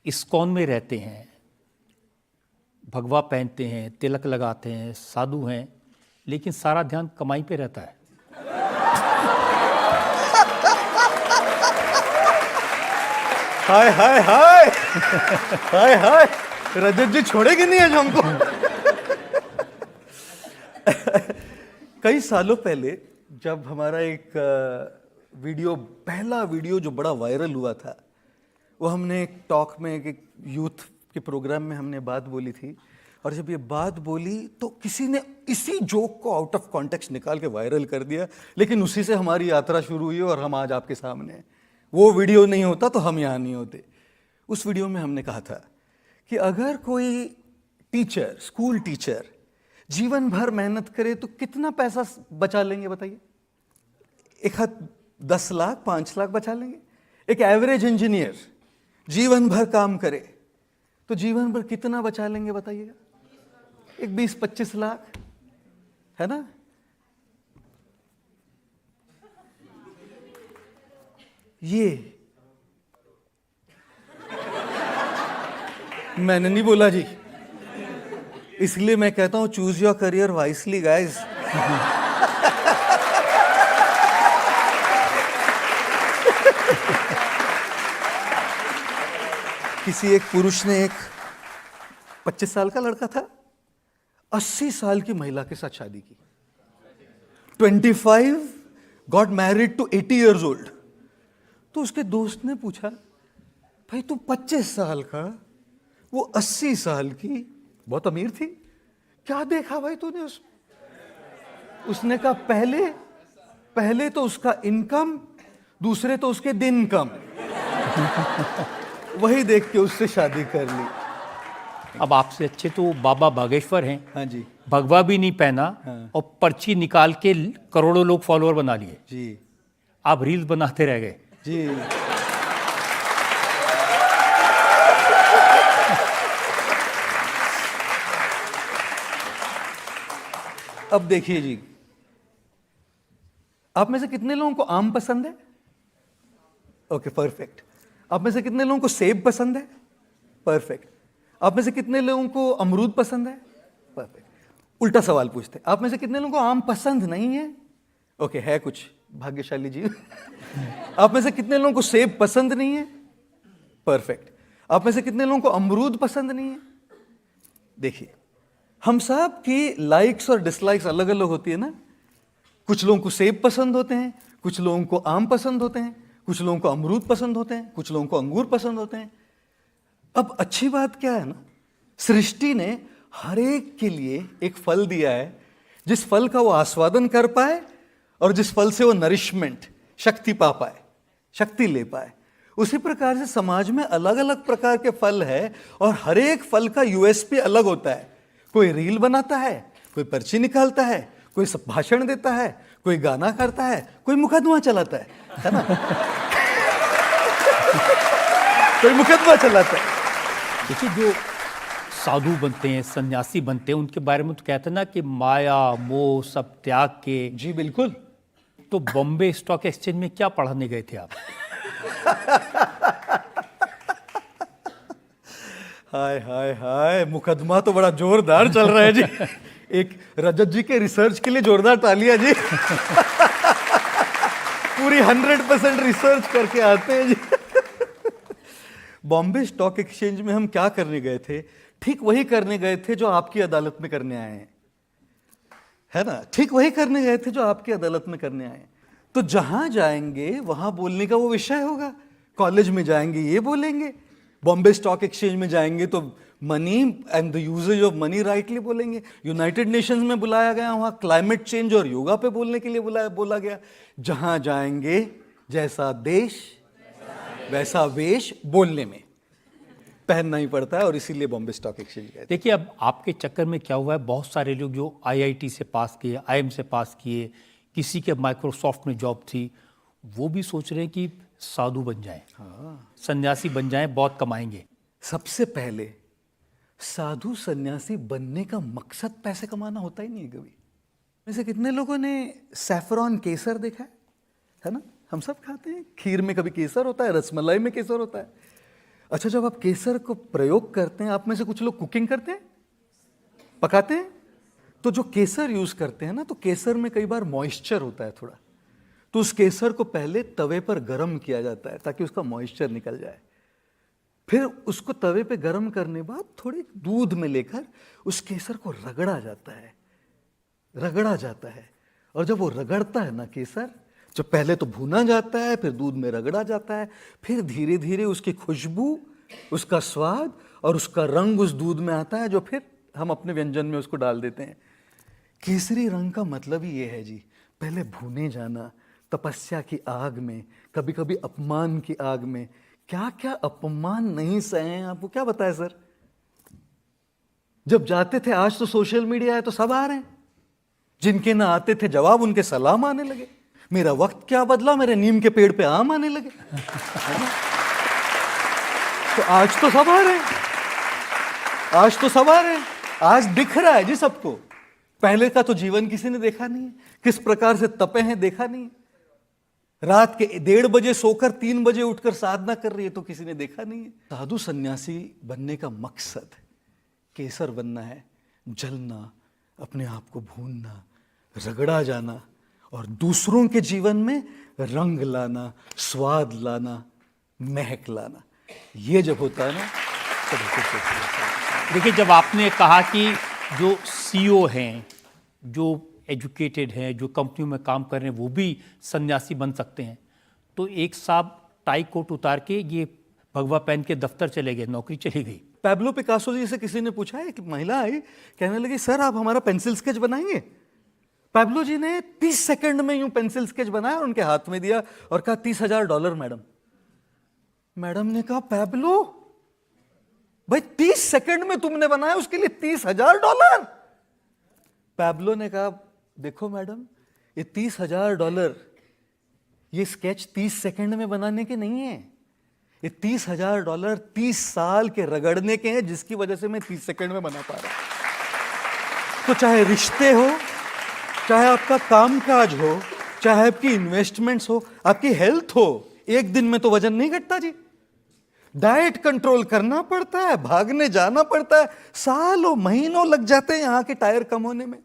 ISKCON में रहते हैं, भगवा पहनते हैं, तिलक लगाते हैं, साधु हैं, लेकिन सारा ध्यान कमाई पे रहता है। हाय हाय हाय हाय हाय, रजत जी छोड़ेगी नहीं आज हमको। कई सालों पहले जब हमारा एक पहला वीडियो जो बड़ा वायरल हुआ था, वो हमने एक टॉक में, एक यूथ के प्रोग्राम में हमने बात बोली थी। और जब ये बात बोली तो किसी ने इसी जोक को आउट ऑफ कॉन्टेक्स्ट निकाल के वायरल कर दिया, लेकिन उसी से हमारी यात्रा शुरू हुई और हम आज आपके सामने हैं। वो वीडियो नहीं होता तो हम यहाँ नहीं होते। उस वीडियो में हमने कहा था कि अगर कोई टीचर, स्कूल टीचर जीवन भर मेहनत करे तो कितना पैसा बचा लेंगे बताइए? 10 लाख, 5 लाख बचा लेंगे। एक एवरेज इंजीनियर जीवन भर काम करे तो जीवन भर कितना बचा लेंगे बताइएगा? एक 20-25 लाख, है ना? ये मैंने नहीं बोला जी, इसलिए मैं कहता हूं choose your career wisely guys. किसी एक पुरुष ने एक 25 साल का लड़का था, 80 साल की महिला के साथ शादी की। 25 got married to 80 years old। तो उसके दोस्त ने पूछा, भाई तू 25 साल का, वो 80 साल की, बहुत अमीर थी, क्या देखा भाई तूने उसने कहा, पहले तो उसका इनकम, दूसरे तो उसके दिन कम। वही देख के उससे शादी कर ली। अब आपसे अच्छे तो बाबा बागेश्वर हैं। हाँ जी। भगवा भी नहीं पहना, हाँ। और पर्ची निकाल के करोड़ों लोग फॉलोअर बना लिए जी। आप रील्स बनाते रह गए जी। अब देखिए जी, आप में से कितने लोगों को आम पसंद है? Okay, perfect. आप में से कितने लोगों को सेब पसंद है? परफेक्ट। आप में से कितने लोगों को अमरूद पसंद है? परफेक्ट। उल्टा सवाल पूछते हैं, आप में से कितने लोगों को आम पसंद नहीं है? ओके, है कुछ भाग्यशाली जी। आप में से कितने लोगों को सेब पसंद नहीं है? परफेक्ट। आप में से कितने लोगों को अमरूद पसंद नहीं है? देखिए, हम सब की लाइक्स और डिसलाइक्स अलग अलग होती है ना। कुछ लोगों को सेब पसंद होते हैं, कुछ लोगों को आम पसंद होते हैं, कुछ लोगों को अमरूद पसंद होते हैं, कुछ लोगों को अंगूर पसंद होते हैं। अब अच्छी बात क्या है ना, सृष्टि ने हर एक के लिए एक फल दिया है, जिस फल का वो आस्वादन कर पाए और जिस फल से वो नरिशमेंट, शक्ति पा पाए, शक्ति ले पाए। उसी प्रकार से समाज में अलग अलग प्रकार के फल है और हर एक फल का यूएसपी अलग होता है। कोई रील बनाता है, कोई पर्ची निकालता है, कोई भाषण देता है, कोई गाना करता है, कोई मुकदमा चलाता है ना? कोई मुकदमा चलाता है। देखिए, जो साधु बनते हैं, सन्यासी बनते हैं, उनके बारे में तो कहते हैं ना कि माया मोह सब त्याग के। जी बिल्कुल। तो बॉम्बे स्टॉक एक्सचेंज में क्या पढ़ाने गए थे आप? हाय हाय हाय, मुकदमा तो बड़ा जोरदार चल रहा है जी। एक रजत जी के रिसर्च के लिए जोरदार तालियां जी। पूरी 100% रिसर्च करके आते हैं जी। बॉम्बे स्टॉक एक्सचेंज में हम क्या करने गए थे? ठीक वही करने गए थे जो आपकी अदालत में करने आए हैं, है ना? ठीक वही करने गए थे जो आपकी अदालत में करने आए हैं। तो जहां जाएंगे वहां बोलने का वो विषय होगा। कॉलेज में जाएंगे ये बोलेंगे, बॉम्बे स्टॉक एक्सचेंज में जाएंगे तो money and the usages of money rightly बोलेंगे। यूनाइटेड नेशंस में बुलाया गया, वहां क्लाइमेट चेंज और योगा पे बोलने के लिए बोला गया। जहां जाएंगे, जैसा देश वैसा वेश बोलने में पहनना ही पड़ता है, और इसीलिए बॉम्बे स्टॉक एक्सचेंज गए। देखिए, अब आपके चक्कर में क्या हुआ है, बहुत सारे लोग जो आईआईटी से पास किए, आईएम से पास किए, किसी के माइक्रोसॉफ्ट में जॉब थी, वो भी सोच रहे हैं कि साधु बन जाएं, सन्यासी बन जाएं, बहुत कमाएंगे। सबसे पहले साधु सन्यासी बनने का मकसद पैसे कमाना होता ही नहीं है कभी। वैसे कितने लोगों ने सैफरॉन केसर देखा है ना? हम सब खाते हैं, खीर में कभी केसर होता है, रसमलाई में केसर होता है। अच्छा, जब आप केसर को प्रयोग करते हैं, आप में से कुछ लोग कुकिंग करते हैं, पकाते हैं, तो जो केसर यूज करते हैं ना, तो केसर में कई बार मॉइस्चर होता है थोड़ा, तो उस केसर को पहले तवे पर गर्म किया जाता है ताकि उसका मॉइस्चर निकल जाए। फिर उसको तवे पे गर्म करने बाद थोड़े दूध में लेकर उस केसर को रगड़ा जाता है। और जब वो रगड़ता है ना केसर, जब पहले तो भुना जाता है, फिर दूध में रगड़ा जाता है, फिर धीरे धीरे उसकी खुशबू, उसका स्वाद और उसका रंग उस दूध में आता है, जो फिर हम अपने व्यंजन में उसको डाल देते हैं। केसरी रंग का मतलब ही ये है जी, पहले भुने जाना, तपस्या की आग में, कभी कभी अपमान की आग में। क्या क्या अपमान नहीं सहे हैं, आपको क्या बताया सर। जब जाते थे, आज तो सोशल मीडिया है तो सब आ रहे हैं, जिनके ना आते थे जवाब, उनके सलाम आने लगे। मेरा वक्त क्या बदला, मेरे नीम के पेड़ पे आम आने लगे। तो आज तो सब आ रहे हैं, आज दिख रहा है जी सबको। पहले का तो जीवन किसी ने देखा नहीं है, किस प्रकार से तपे हैं देखा नहीं। रात के 1:30 बजे सोकर 3 बजे उठकर साधना कर रही है तो किसी ने देखा नहीं है। साधु सन्यासी बनने का मकसद केसर बनना है, जलना, अपने आप को भूनना, रगड़ा जाना और दूसरों के जीवन में रंग लाना, स्वाद लाना, महक लाना। ये जब होता है ना, तब देखिए, जब आपने कहा कि जो सीईओ हैं, जो एजुकेटेड हैं, जो कंपनियों में काम कर रहे हैं, वो भी सन्यासी बन सकते हैं, तो एक साहब टाई कोट उतार के ये भगवा पहन के दफ्तर चले गए, नौकरी चली गई। पैब्लो पिकासो जी से किसी ने पूछा है कि महिला आई, कहने लगी सर आप हमारा पेंसिल स्केच बनाएंगे। पैब्लो जी ने 30 सेकंड में यूं पेंसिल स्केच बनाया और उनके हाथ में दिया और कहा $30,000 मैडम। मैडम ने कहा पैब्लो भाई 30 सेकंड में तुमने बनाया, उसके लिए $30,000। पैब्लो ने कहा देखो मैडम, ये $30,000 ये स्केच 30 सेकंड में बनाने के नहीं है, ये $30,000 30 साल के रगड़ने के हैं, जिसकी वजह से मैं 30 सेकंड में बना पा रहा हूं। तो चाहे रिश्ते हो, चाहे आपका कामकाज हो, चाहे आपकी इन्वेस्टमेंट्स हो, आपकी हेल्थ हो, एक दिन में तो वजन नहीं घटता जी। डाइट कंट्रोल करना पड़ता है, भागने जाना पड़ता है, सालों महीनों लग जाते हैं यहाँ के टायर कम होने में।